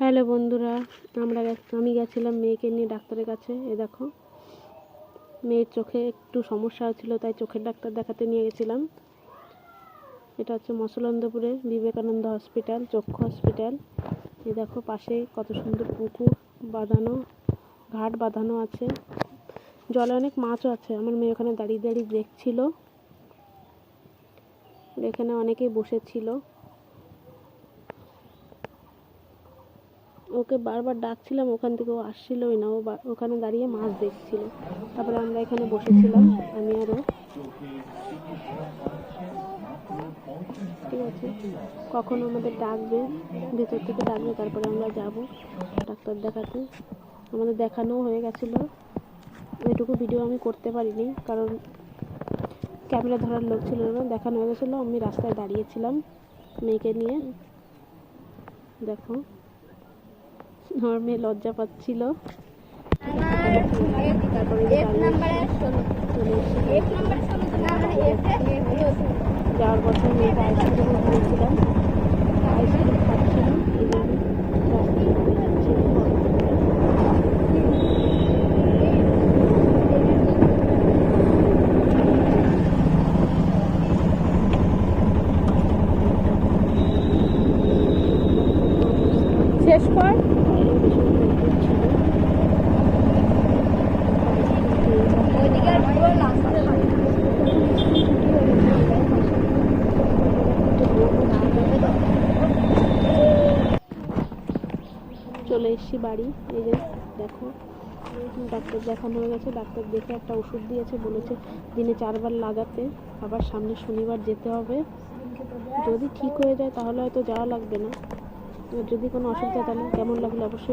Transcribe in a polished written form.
Hello বন্ধুরা, আমি গেছিলাম মেয়েকে নিয়ে ডাক্তারের কাছে। দেখো, মেয়ের চোখে একটু সমস্যা ছিল, তাই চোখের ডাক্তার দেখাতে নিয়ে গেছিলাম। এটা হচ্ছে মসলন্দপুরের বিবেকানন্দ হসপিটাল, চক্ষু হসপিটাল। দেখো পাশে কত সুন্দর পুকুর বাঁধানো, ঘাট বাঁধানো আছে, জলে অনেক মাছও আছে। আমার মেয়ে ওখানে দাঁড়িয়ে দাঁড়িয়ে দেখছিল, এখানে অনেকেই বসেছিল। ওকে বারবার ডাকছিলাম, ওখান থেকে ও আসছিলই না, ও ওখানে দাঁড়িয়ে মাছ দেখছিল। তারপরে আমরা এখানে বসেছিলাম, আমি আরও। ঠিক আছে, কখনো আমাদের ডাকবে, ভেতর থেকে ডাকবে, তারপরে আমরা যাব ডাক্তার দেখাতে। আমাদের দেখানোও হয়ে গেছিলো। ওইটুকু ভিডিও আমি করতে পারিনি, কারণ ক্যামেরা ধরার লোক ছিল না। দেখানো হয়ে গেছিলো, আমি রাস্তায় দাঁড়িয়েছিলাম মেয়েকে নিয়ে। দেখো, আমার মেয়ে লজ্জা পাচ্ছিল। তারপরে যাওয়ার পথে মেয়েকে আইসক্রিমও দিয়েছিলাম, আইসক্রিম খাচ্ছিলাম। এই জন্য শেষ কর। চলে এসেছি বাড়ি। এই যে দেখো, ডাক্তার দেখানো হয়ে গেছে। ডাক্তার দেখে একটা ওষুধ দিয়েছে, বলেছে দিনে 4 বার লাগাতে। আবার সামনে শনিবার যেতে হবে। যদি ঠিক হয়ে যায় তাহলে হয়তো যাওয়া লাগবে না, যদি কোনো অসুবিধা তাহলে। কেমন লাগলো অবশ্যই।